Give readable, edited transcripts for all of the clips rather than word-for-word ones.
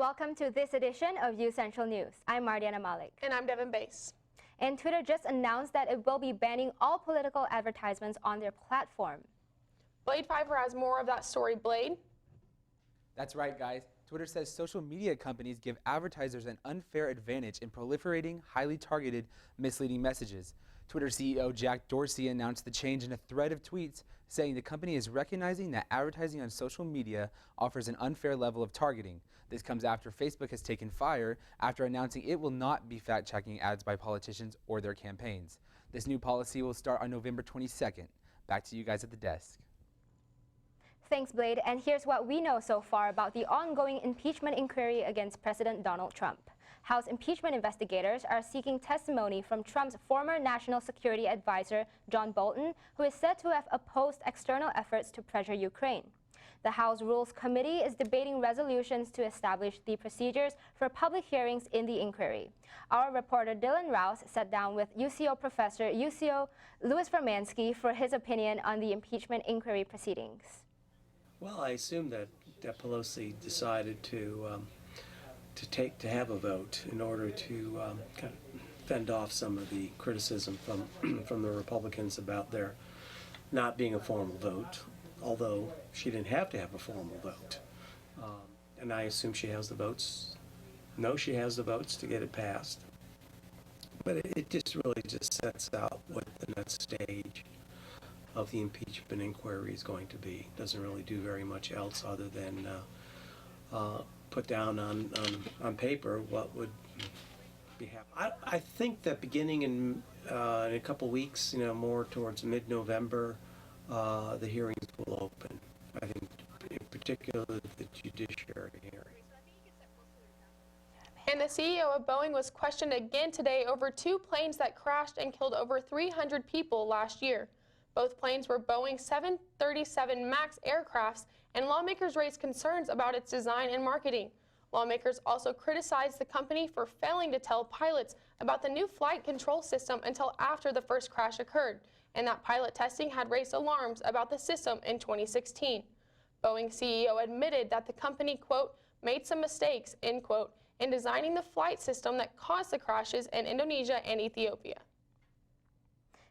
Welcome to this edition of UCentral News. I'm Mardiana Malik. And I'm Devin Bass. And Twitter just announced that it will be banning all political advertisements on their platform. Blade Pfeiffer has more of that story. Blade? That's right, guys. Twitter says social media companies give advertisers an unfair advantage in proliferating highly targeted, misleading messages. Twitter CEO Jack Dorsey announced the change in a thread of tweets, saying the company is recognizing that advertising on social media offers an unfair level of targeting. This comes after Facebook has taken fire after announcing it will not be fact-checking ads by politicians or their campaigns. This new policy will start on November 22nd. Back to you guys at the desk. Thanks, Blade. And here's what we know so far about the ongoing impeachment inquiry against President Donald Trump. House impeachment investigators are seeking testimony from Trump's former National Security Advisor, John Bolton, who is said to have opposed external efforts to pressure Ukraine. The House Rules Committee is debating resolutions to establish the procedures for public hearings in the inquiry. Our reporter Dylan Rouse sat down with UCO professor Louis Vermansky for his opinion on the impeachment inquiry proceedings. Well, I assume that Pelosi decided to have a vote in order to kind of fend off some of the criticism from the Republicans about there not being a formal vote, although she didn't have to have a formal vote. And I assume she has the votes. No, she has the votes to get it passed. But it just really just sets out what the next stage of the impeachment inquiry is going to be. Doesn't really do very much else other than put down on paper what would be happening. I think that beginning in a couple weeks, more towards mid-November, the hearings will open. I think in particular the judiciary hearing. And the CEO of Boeing was questioned again today over two planes that crashed and killed over 300 people last year. Both planes were Boeing 737 MAX aircrafts, and lawmakers raised concerns about its design and marketing. Lawmakers also criticized the company for failing to tell pilots about the new flight control system until after the first crash occurred, and that pilot testing had raised alarms about the system in 2016. Boeing CEO admitted that the company, quote, made some mistakes, end quote, in designing the flight system that caused the crashes in Indonesia and Ethiopia.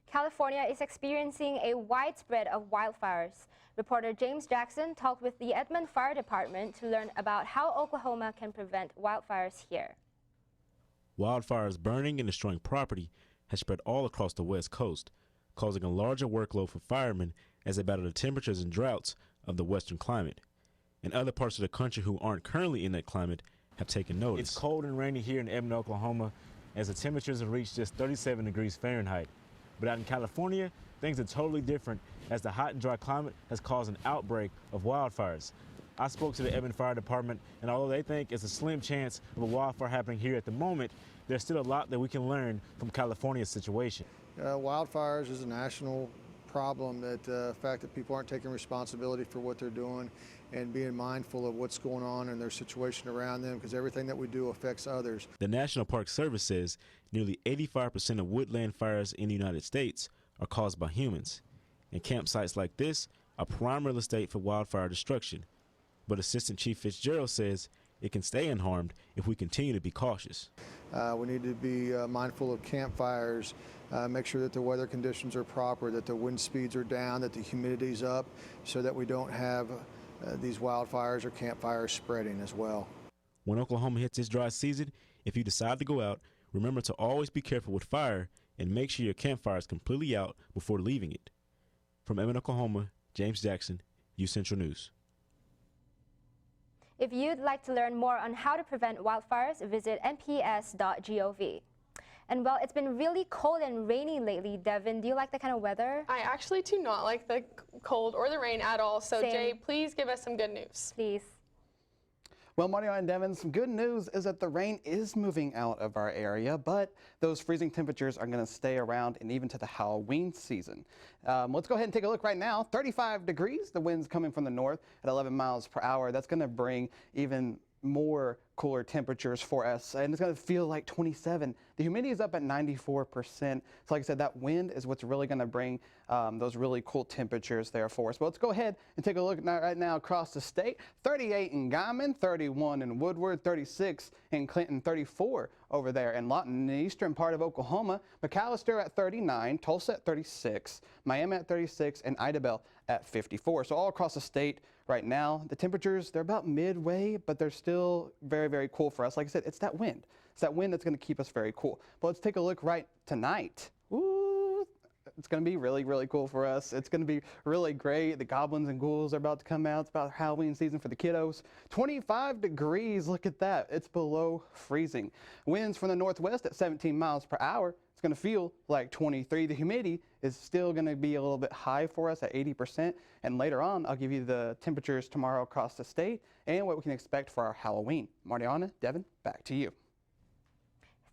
California is experiencing a widespread of wildfires. Reporter James Jackson talked with the Edmond Fire Department to learn about how Oklahoma can prevent wildfires here. Wildfires burning and destroying property has spread all across the West Coast, causing a larger workload for firemen as they battle the temperatures and droughts of the western climate. And other parts of the country who aren't currently in that climate have taken notice. It's cold and rainy here in Edmond, Oklahoma, as the temperatures have reached just 37 degrees Fahrenheit. But out in California, things are totally different as the hot and dry climate has caused an outbreak of wildfires. I spoke to the Edmond Fire Department, and although they think it's a slim chance of a wildfire happening here at the moment, there's still a lot that we can learn from California's situation. Wildfires is a national problem, that the fact that people aren't taking responsibility for what they're doing and being mindful of what's going on in their situation around them, because everything that we do affects others. The National Park Service says nearly 85% of woodland fires in the United States are caused by humans, and campsites like this are prime real estate for wildfire destruction. But Assistant Chief Fitzgerald says it can stay unharmed if we continue to be cautious. We need to be mindful of campfires, make sure that the weather conditions are proper, that the wind speeds are down, that the humidity's up, so that we don't have these wildfires or campfires spreading as well. When Oklahoma hits its dry season, if you decide to go out, remember to always be careful with fire and make sure your campfire is completely out before leaving it. From Edmond, Oklahoma, James Jackson, UCentral News. If you'd like to learn more on how to prevent wildfires, visit nps.gov. And well, it's been really cold and rainy lately. Devin, do you like that kind of weather? I actually do not like the cold or the rain at all. So Same. Jay, please give us some good news. Please. Well, Marty and Devin, some good news is that the rain is moving out of our area, but those freezing temperatures are going to stay around and even to the Halloween season. Let's go ahead and take a look right now. 35 degrees, the wind's coming from the north at 11 miles per hour. That's going to bring even more cooler temperatures for us, and it's going to feel like 27. The humidity is up at 94%. So like I said, that wind is what's really going to bring those really cool temperatures there for us. But let's go ahead and take a look right now across the state. 38 in Guymon, 31 in Woodward, 36 in Clinton, 34 over there in Lawton. In the eastern part of Oklahoma, McAllister at 39, Tulsa at 36, Miami at 36, and Idabel at 54. So all across the state right now, the temperatures, they're about midway, but they're still very, very cool for us. Like I said, it's that wind. It's that wind that's going to keep us very cool. But let's take a look right tonight. Ooh, it's going to be really, really cool for us. It's going to be really great. The goblins and ghouls are about to come out. It's about Halloween season for the kiddos. 25 degrees. Look at that. It's below freezing. Winds from the northwest at 17 miles per hour. It's going to feel like 23. The humidity is still going to be a little bit high for us at 80%. And later on, I'll give you the temperatures tomorrow across the state and what we can expect for our Halloween. Mariana, Devin, back to you.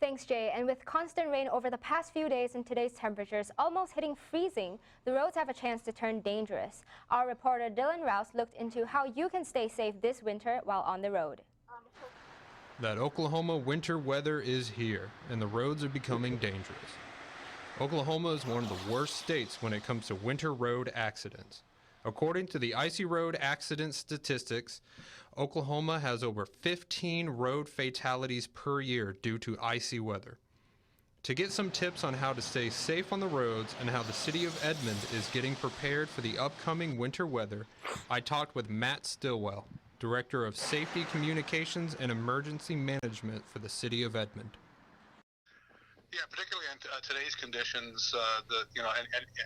Thanks, Jay. And with constant rain over the past few days and today's temperatures almost hitting freezing, the roads have a chance to turn dangerous. Our reporter Dylan Rouse looked into how you can stay safe this winter while on the road. That Oklahoma winter weather is here, and the roads are becoming dangerous. Oklahoma is one of the worst states when it comes to winter road accidents. According to the Icy Road Accident Statistics, Oklahoma has over 15 road fatalities per year due to icy weather. To get some tips on how to stay safe on the roads and how the city of Edmond is getting prepared for the upcoming winter weather, I talked with Matt Stillwell, Director of Safety Communications and Emergency Management for the city of Edmond. Yeah, particularly in today's conditions,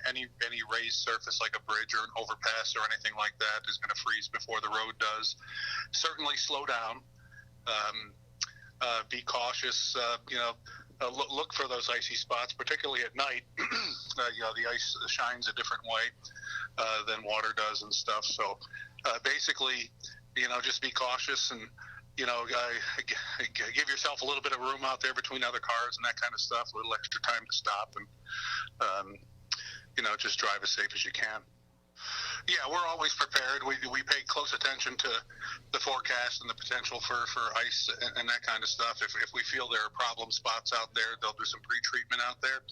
any raised surface like a bridge or an overpass or anything like that is going to freeze before the road does. Certainly slow down. Be cautious. Look for those icy spots, particularly at night. The ice shines a different way than water does and stuff. So basically, just be cautious and give yourself a little bit of room out there between other cars and that kind of stuff, a little extra time to stop and, just drive as safe as you can. Yeah, we're always prepared. We pay close attention to the forecast and the potential for ice and that kind of stuff. If we feel there are problem spots out there, they'll do some pre-treatment out there.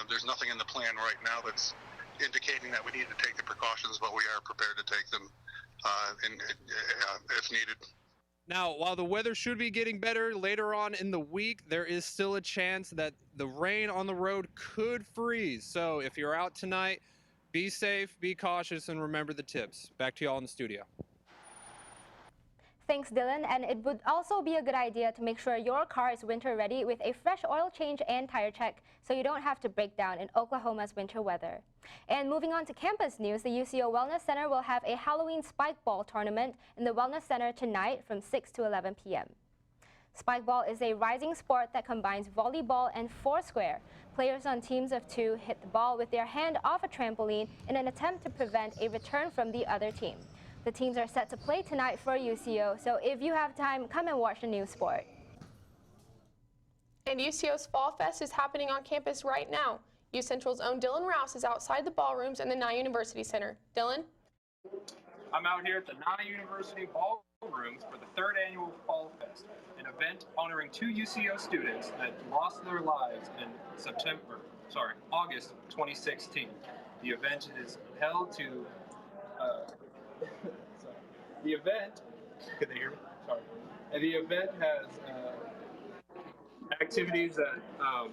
There's nothing in the plan right now that's indicating that we need to take the precautions, but we are prepared to take them if needed. Now, while the weather should be getting better later on in the week, there is still a chance that the rain on the road could freeze. So if you're out tonight, be safe, be cautious, and remember the tips. Back to y'all in the studio. Thanks, Dylan. And it would also be a good idea to make sure your car is winter ready with a fresh oil change and tire check so you don't have to break down in Oklahoma's winter weather. And moving on to campus news, the UCO Wellness Center will have a Halloween spike ball tournament in the Wellness Center tonight from 6 to 11 p.m. Spike ball is a rising sport that combines volleyball and foursquare. Players on teams of 2 hit the ball with their hand off a trampoline in an attempt to prevent a return from the other team. The teams are set to play tonight for UCO, so if you have time, come and watch the new sport. And UCO's Fall Fest is happening on campus right now. UCentral's own Dylan Rouse is outside the ballrooms in the Nye University Center. Dylan? I'm out here at the Nye University ballrooms for the 3rd annual Fall Fest, an event honoring 2 UCO students that lost their lives in August 2016. The event is held to the event, can they hear me? Sorry. And the event has activities that, I'm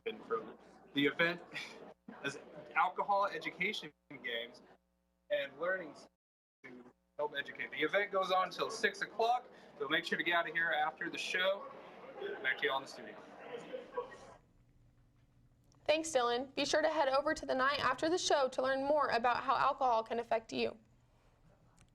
getting frozen. The event has alcohol education games and learnings to help educate. The event goes on until 6 o'clock. So make sure to get out of here after the show. Back to you all in the studio. Thanks, Dylan. Be sure to head over to the Nye after the show to learn more about how alcohol can affect you.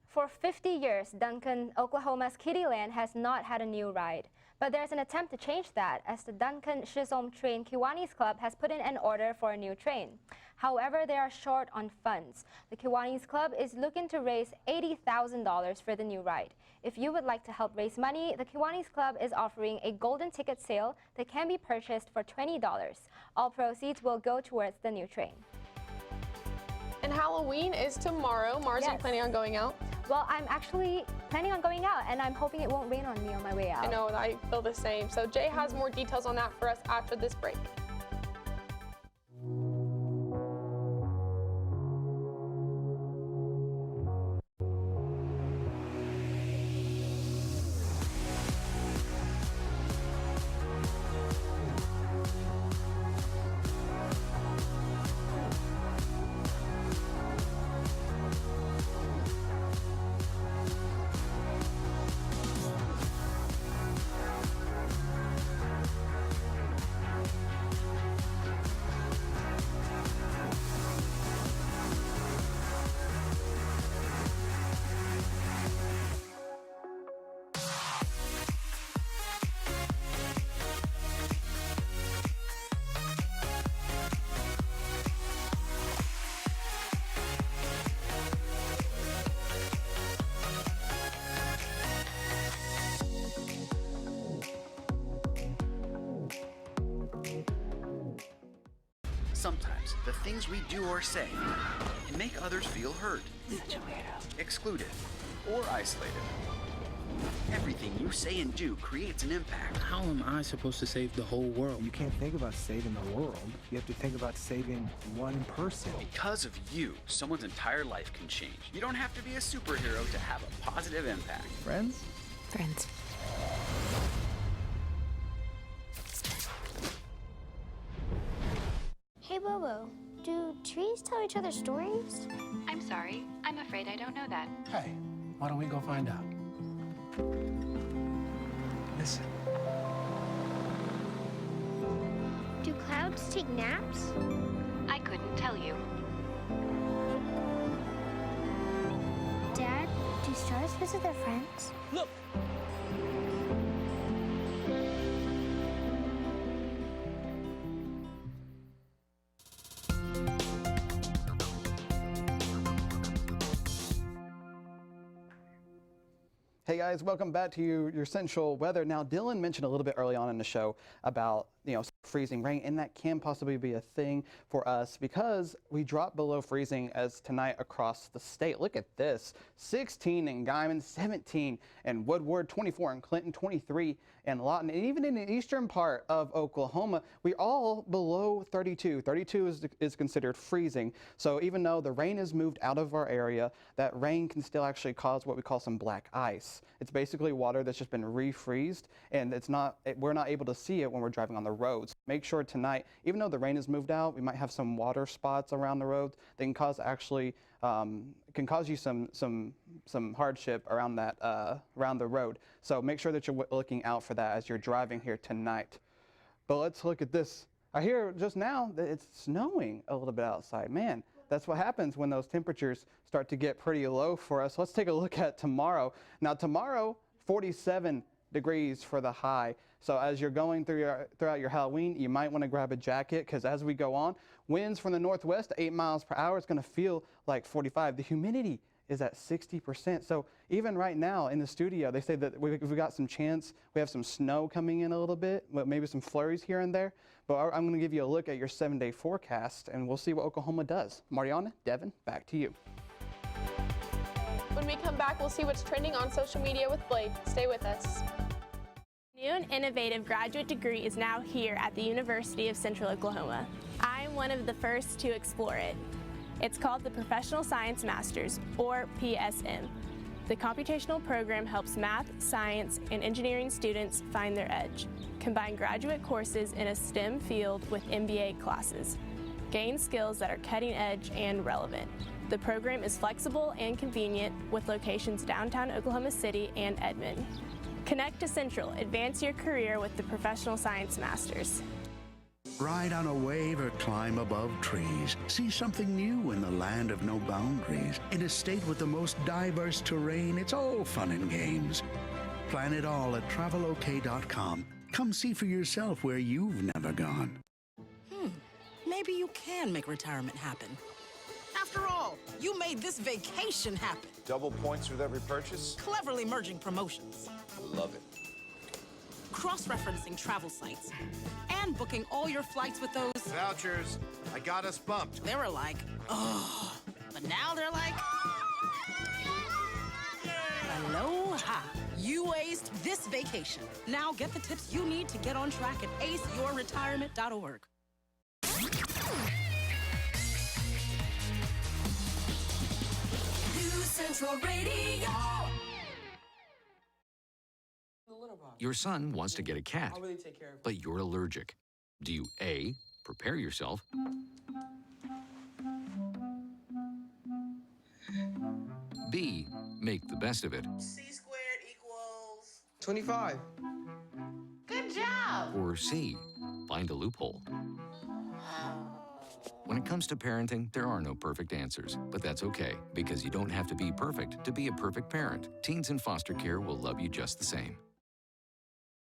For 50 years, Duncan, Oklahoma's Kiddieland has not had a new ride. But there's an attempt to change that as the Duncan Chisholm Train Kiwanis Club has put in an order for a new train. However, they are short on funds. The Kiwanis Club is looking to raise $80,000 for the new ride. If you would like to help raise money, the Kiwanis Club is offering a golden ticket sale that can be purchased for $20. All proceeds will go towards the new train. And Halloween is tomorrow. Mars, are you planning on going out? Well, I'm actually planning on going out, and I'm hoping it won't rain on me on my way out. I know, I feel the same. So Jay has more details on that for us after this break. Sometimes the things we do or say can make others feel hurt, excluded, or isolated. Everything you say and do creates an impact. How am I supposed to save the whole world? You can't think about saving the world. You have to think about saving one person. Because of you, someone's entire life can change. You don't have to be a superhero to have a positive impact. Friends? Friends. Hey, Bobo, do trees tell each other stories? I'm sorry. I'm afraid I don't know that. Hey, why don't we go find out? Listen. Do clouds take naps? I couldn't tell you. Dad, do stars visit their friends? Look! Hey guys, welcome back to your Central weather. Now, Dylan mentioned a little bit early on in the show about, freezing rain, and that can possibly be a thing for us because we dropped below freezing as tonight across the state. Look at this, 16 in Guymon, 17 in Woodward, 24 in Clinton, 23 in Lawton, and even in the eastern part of Oklahoma, we're all below 32. 32 is considered freezing. So even though the rain has moved out of our area, that rain can still actually cause what we call some black ice. It's basically water that's just been refreezed, and we're not able to see it when we're driving on the roads. Make sure tonight, even though the rain has moved out, we might have some water spots around the road that can cause can cause you some hardship around that around the road. So make sure that you're looking out for that as you're driving here tonight. But let's look at this. I hear just now that it's snowing a little bit outside. Man, that's what happens when those temperatures start to get pretty low for us. Let's take a look at tomorrow. Now tomorrow, 47 degrees for the high. So as you're going throughout your Halloween, you might want to grab a jacket because as we go on, winds from the northwest at 8 miles per hour is going to feel like 45. The humidity is at 60%. So even right now in the studio, they say that we've got some chance. We have some snow coming in a little bit, maybe some flurries here and there. But I'm going to give you a look at your 7-day forecast, and we'll see what Oklahoma does. Mariana, Devin, back to you. When we come back, we'll see what's trending on social media with Blade. Stay with us. New and innovative graduate degree is now here at the University of Central Oklahoma. I'm one of the first to explore it. It's called the Professional Science Masters, or PSM. The computational program helps math, science, and engineering students find their edge. Combine graduate courses in a STEM field with MBA classes. Gain skills that are cutting edge and relevant. The program is flexible and convenient with locations downtown Oklahoma City and Edmond. Connect to Central. Advance your career with the Professional Science Masters. Ride on a wave or climb above trees. See something new in the land of no boundaries. In a state with the most diverse terrain, it's all fun and games. Plan it all at travelok.com. Come see for yourself where you've never gone. Maybe you can make retirement happen. After all, you made this vacation happen. Double points with every purchase? Cleverly merging promotions. Love it. Cross-referencing travel sites. And booking all your flights with those... Vouchers. I got us bumped. They were like, oh. But now they're like... Aloha. You aced this vacation. Now get the tips you need to get on track at aceyourretirement.org. UCentral Radio. Your son wants to get a cat, but you're allergic. Do you A, prepare yourself, B, make the best of it, C squared equals 25. Good job. or C, find a loophole? When it comes to parenting, there are no perfect answers, but that's okay, because you don't have to be perfect to be a perfect parent. Teens in foster care will love you just the same.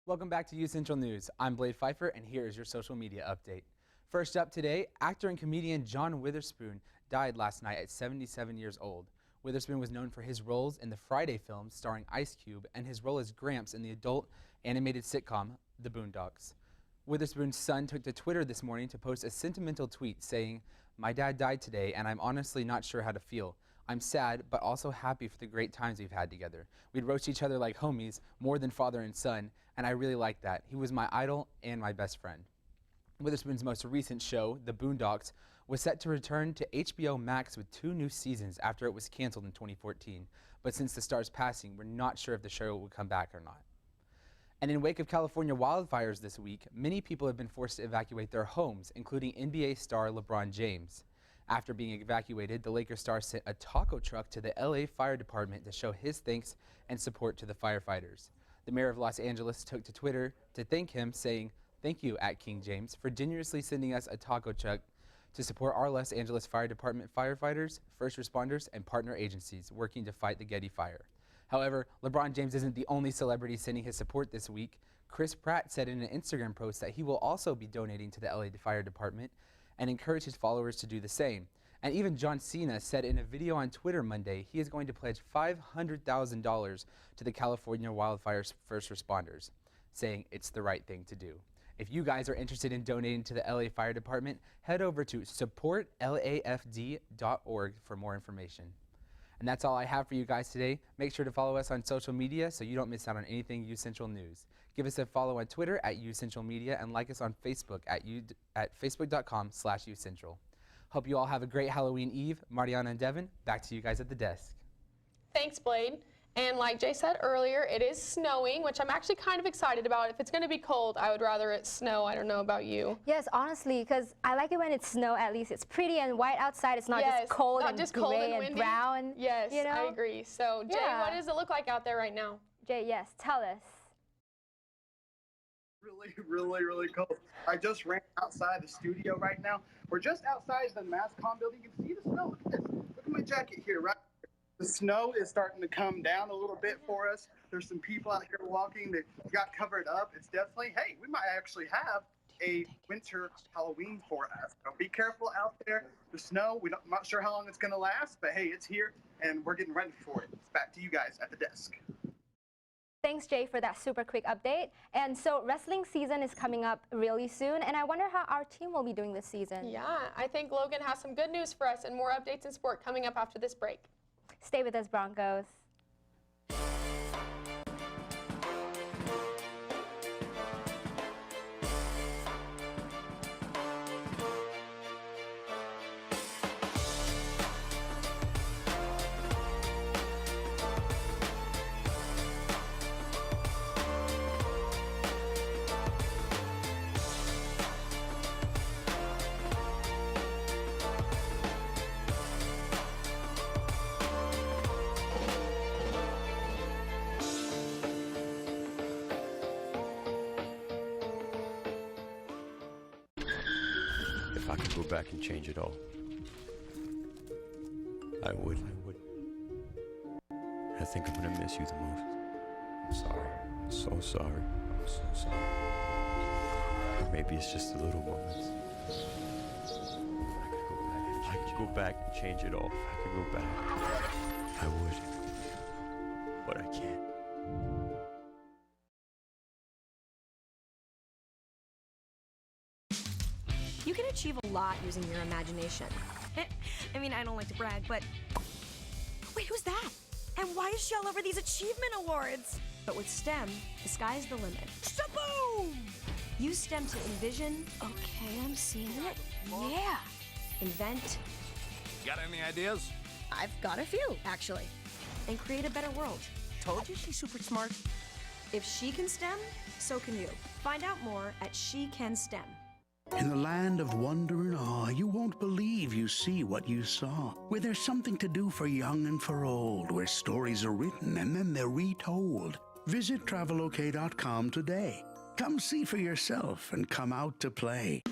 Welcome back to UCentral News. I'm Blade Pfeiffer, and here is your social media update. First up today, actor and comedian John Witherspoon died last night at 77 years old. Witherspoon was known for his roles in the Friday films starring Ice Cube and his role as Gramps in the adult animated sitcom The Boondocks. Witherspoon's son took to Twitter this morning to post a sentimental tweet saying, "My dad died today and I'm honestly not sure how to feel. I'm sad, but also happy for the great times we've had together. We'd roast each other like homies, more than father and son, and I really liked that. He was my idol and my best friend." Witherspoon's most recent show, The Boondocks, was set to return to HBO Max with 2 new seasons after it was canceled in 2014. But since the star's passing, we're not sure if the show will come back or not. And in wake of California wildfires this week, many people have been forced to evacuate their homes, including NBA star LeBron James. After being evacuated, the Lakers star sent a taco truck to the LA Fire Department to show his thanks and support to the firefighters. The mayor of Los Angeles took to Twitter to thank him, saying, "Thank you, @King James, for generously sending us a taco truck to support our Los Angeles Fire Department firefighters, first responders, and partner agencies working to fight the Getty Fire." However, LeBron James isn't the only celebrity sending his support this week. Chris Pratt said in an Instagram post that he will also be donating to the LA Fire Department and encourage his followers to do the same. And even John Cena said in a video on Twitter Monday he is going to pledge $500,000 to the California wildfire first responders, saying it's the right thing to do. If you guys are interested in donating to the LA Fire Department, head over to supportlafd.org for more information. And that's all I have for you guys today. Make sure to follow us on social media so you don't miss out on anything UCentral News. Give us a follow on Twitter @UCentralMedia and like us on Facebook at facebook.com/UCentral. Hope you all have a great Halloween Eve. Mariana and Devin, back to you guys at the desk. Thanks, Blade. And like Jay said earlier, it is snowing, which I'm actually kind of excited about. If it's going to be cold, I would rather it snow. I don't know about you. Yes, honestly, because I like it when it's snow. At least it's pretty and white outside. It's not just cold and gray and brown. Yes, you know? I agree. So, Jay, what does it look like out there right now? Jay, yes, tell us. Really cold. I just ran outside the studio right now. We're just outside the MassCom building. You can see the snow. Look at this. Look at my jacket here, right? The snow is starting to come down a little bit for us. There's some people out here walking that got covered up. It's definitely, hey, we might actually have a winter Halloween for us. So be careful out there. The snow, I'm not sure how long it's going to last, but hey, it's here and we're getting ready for it. It's back to you guys at the desk. Thanks, Jay, for that super quick update. And so wrestling season is coming up really soon, and I wonder how our team will be doing this season. Yeah, I think Logan has some good news for us and more updates in sport coming up after this break. Stay with us, Broncos. If I could go back and change it all, I would. I think I'm gonna miss you the most. I'm sorry. I'm so sorry. I'm so sorry. Maybe it's just the little moments. If I could go back and change it all, if I could go back, I would. But I can't. You can achieve a lot using your imagination. I mean, I don't like to brag, but... Wait, who's that? And why is she all over these achievement awards? But with STEM, the sky's the limit. Shaboom! Use STEM to envision. Okay, I'm seeing it. Yeah. Invent. Got any ideas? I've got a few, actually. And create a better world. Told you she's super smart. If she can STEM, so can you. Find out more at She Can STEM. In the land of wonder and awe, you won't believe you see what you saw. Where there's something to do for young and for old, where stories are written and then they're retold. Visit travelok.com today. Come see for yourself and come out to play.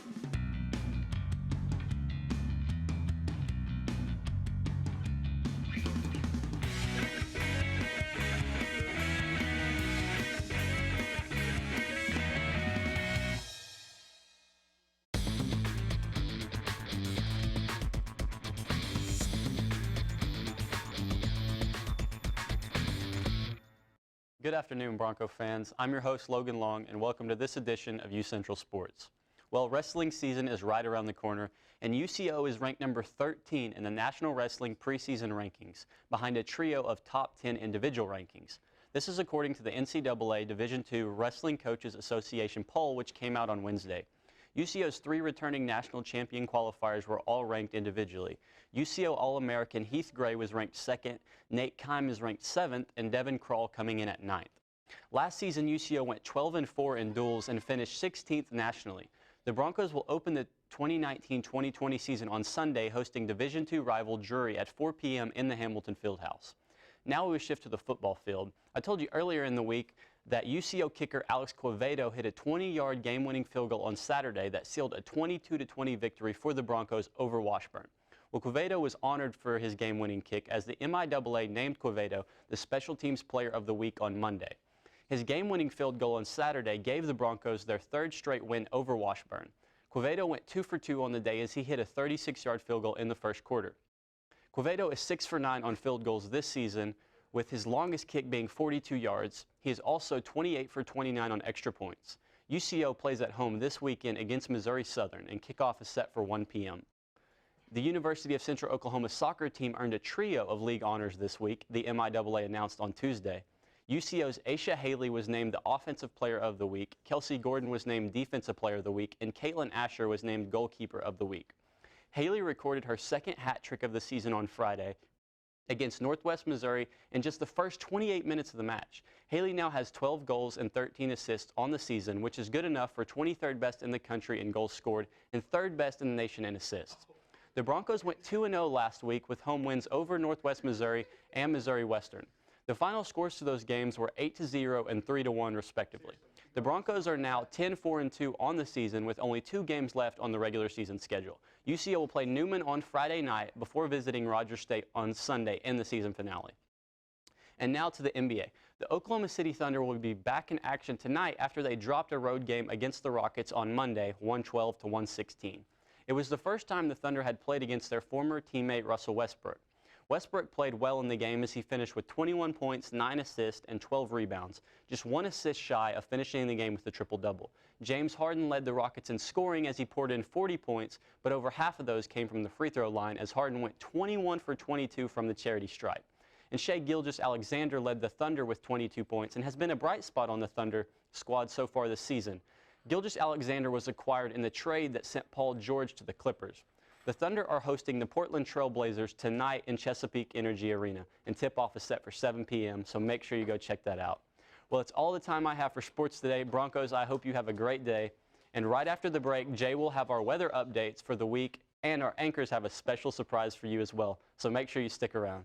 Good afternoon, Bronco fans. I'm your host, Logan Long, and welcome to this edition of UCentral Sports. Well, wrestling season is right around the corner, and UCO is ranked number 13 in the National Wrestling preseason rankings, behind a trio of top 10 individual rankings. This is according to the NCAA Division II Wrestling Coaches Association poll, which came out on Wednesday. UCO's 3 returning national champion qualifiers were all ranked individually. UCO All-American Heath Gray was ranked 2nd, Nate Kime is ranked 7th, and Devin Krall coming in at 9th. Last season, UCO went 12-4 in duels and finished 16th nationally. The Broncos will open the 2019-2020 season on Sunday, hosting Division II rival Drury at 4 p.m. in the Hamilton Fieldhouse. Now we shift to the football field. I told you earlier in the week that UCO kicker Alex Quevedo hit a 20-yard game-winning field goal on Saturday that sealed a 22-20 victory for the Broncos over Washburn. Well, Quevedo was honored for his game-winning kick as the MIAA named Quevedo the Special Teams Player of the Week on Monday. His game-winning field goal on Saturday gave the Broncos their 3rd straight win over Washburn. Quevedo went 2 for 2 on the day as he hit a 36-yard field goal in the first quarter. Quevedo is 6 for 9 on field goals this season, with his longest kick being 42 yards. He is also 28 for 29 on extra points. UCO plays at home this weekend against Missouri Southern, and kickoff is set for 1 p.m. The University of Central Oklahoma soccer team earned a trio of league honors this week, the MIAA announced on Tuesday. UCO's Aisha Haley was named the Offensive Player of the Week, Kelsey Gordon was named Defensive Player of the Week, and Caitlin Asher was named Goalkeeper of the Week. Haley recorded her 2nd hat trick of the season on Friday against Northwest Missouri in just the first 28 minutes of the match. Haley now has 12 goals and 13 assists on the season, which is good enough for 23rd best in the country in goals scored and 3rd best in the nation in assists. The Broncos went 2-0 last week with home wins over Northwest Missouri and Missouri Western. The final scores to those games were 8-0 and 3-1 respectively. The Broncos are now 10-4-2 on the season with only 2 games left on the regular season schedule. UCO will play Newman on Friday night before visiting Rogers State on Sunday in the season finale. And now to the NBA. The Oklahoma City Thunder will be back in action tonight after they dropped a road game against the Rockets on Monday, 112-116. It was the first time the Thunder had played against their former teammate Russell Westbrook. Westbrook played well in the game as he finished with 21 points, 9 assists, and 12 rebounds, just 1 assist shy of finishing the game with a triple-double. James Harden led the Rockets in scoring as he poured in 40 points, but over half of those came from the free throw line as Harden went 21 for 22 from the charity stripe. And Shai Gilgeous-Alexander led the Thunder with 22 points and has been a bright spot on the Thunder squad so far this season. Gilgeous-Alexander was acquired in the trade that sent Paul George to the Clippers. The Thunder are hosting the Portland Trail Blazers tonight in Chesapeake Energy Arena, and tip-off is set for 7 p.m., so make sure you go check that out. Well, it's all the time I have for sports today. Broncos, I hope you have a great day. And right after the break, Jay will have our weather updates for the week, and our anchors have a special surprise for you as well, so make sure you stick around.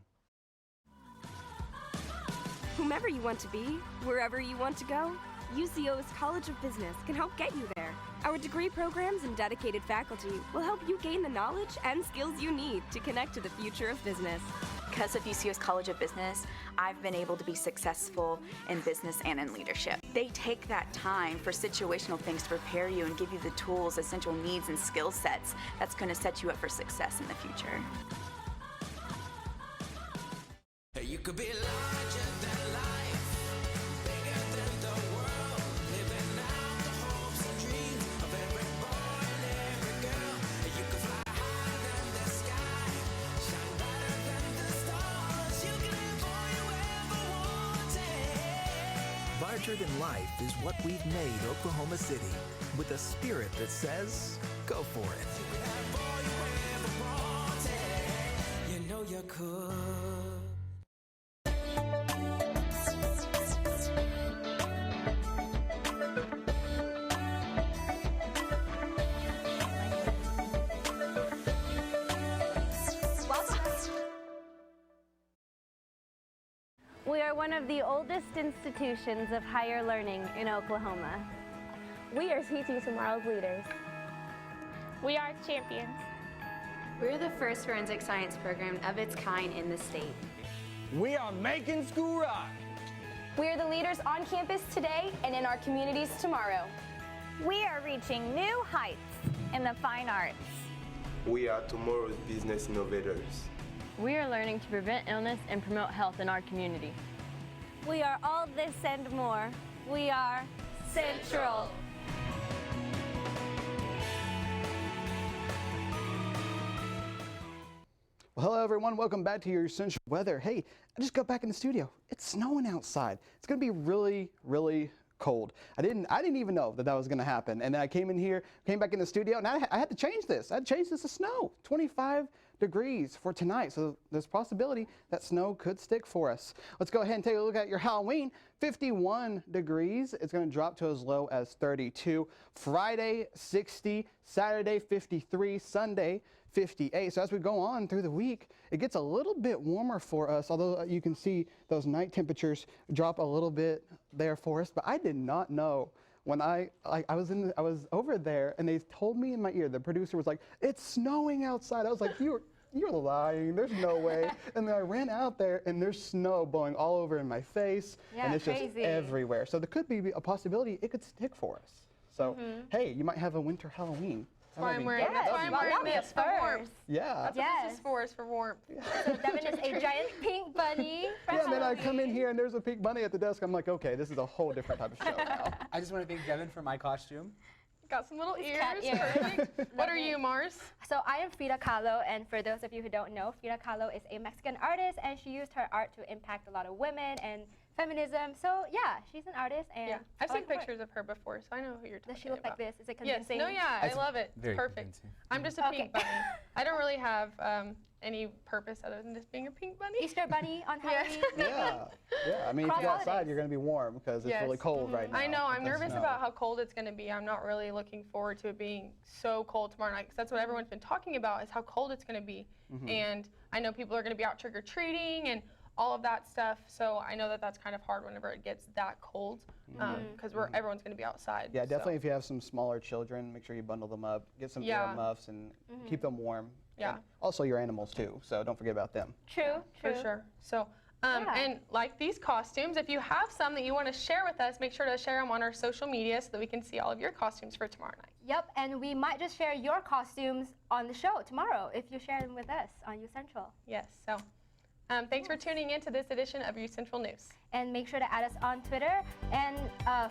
Whomever you want to be, wherever you want to go, UCO's College of Business can help get you there. Our degree programs and dedicated faculty will help you gain the knowledge and skills you need to connect to the future of business. Because of UCO's College of Business, I've been able to be successful in business and in leadership. They take that time for situational things to prepare you and give you the tools, essential needs, and skill sets that's going to set you up for success in the future. You could be larger than life, bigger than the world, living out the hopes and dreams of every boy and every girl. You could fly higher than the sky, shine brighter than the stars. You can live all you Larger than life is what we've made Oklahoma City, with a spirit that says, go for it. You know you could. We are one of the oldest institutions of higher learning in Oklahoma. We are teaching tomorrow's leaders. We are champions. We're the first forensic science program of its kind in the state. We are making school rock. We are the leaders on campus today and in our communities tomorrow. We are reaching new heights in the fine arts. We are tomorrow's business innovators. We are learning to prevent illness and promote health in our community. We are all this and more. We are Central. Well, hello everyone, welcome back to your Central weather. Hey, I just got back in the studio. It's snowing outside. It's gonna be really, really cold. I didn't even know that was gonna happen. And then I came back in the studio, and I had to change this. I had to change this to snow. 25 degrees for tonight, so there's a possibility that snow could stick for us. Let's go ahead and take a look at your Halloween. 51 degrees. It's going to drop to as low as 32. Friday, 60. Saturday, 53. Sunday, 58. So as we go on through the week, it gets a little bit warmer for us, although you can see those night temperatures drop a little bit there for us. But I did not know when I was over there and they told me in my ear, the producer was like, "It's snowing outside." I was like, You're lying, there's no way. And then I ran out there and there's snow blowing all over in my face, and it's just everywhere. So there could be a possibility it could stick for us. So hey, you might have a winter Halloween. That's why I'm wearing this for warmth. Yeah. That's what this is for, is for warmth. So Devin is a giant pink bunny. Yeah, then I come in here and there's a pink bunny at the desk. I'm like, okay, this is a whole different type of show now. I just want to thank Devin for my costume. Got some little ears. Cat ears. Perfect. What are you, Mars? So I am Frida Kahlo, and for those of you who don't know, Frida Kahlo is a Mexican artist, and she used her art to impact a lot of women and feminism. So yeah, she's an artist, and I've seen pictures of her before, so I know who you're talking about. Does she look like this? Is it Yes. convincing? No, yeah, I love it. It's perfect. Convincing. I'm just a pink bunny. I don't really have any purpose other than just being a pink bunny. Easter bunny on Halloween. Yeah. I mean, if you go outside, you're going to be warm because it's really cold right now. I know. I'm with the nervous snow. about how cold it's going to be. I'm not really looking forward to it being so cold tomorrow night, because that's what everyone's been talking about, is how cold it's going to be. And I know people are going to be out trick-or-treating and all of that stuff. So I know that that's kind of hard whenever it gets that cold, because everyone's going to be outside. Yeah, definitely. If you have some smaller children, make sure you bundle them up, get some ear muffs, and keep them warm. Yeah. And also your animals too, so don't forget about them. True. For sure. So, and like these costumes, if you have some that you want to share with us, make sure to share them on our social media so that we can see all of your costumes for tomorrow night. Yep, and we might just share your costumes on the show tomorrow if you share them with us on UCentral. Yes. So. Thanks for tuning in to this edition of UCentral News. And make sure to add us on Twitter and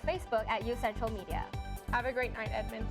Facebook at UCentral Media. Have a great night, Edmond.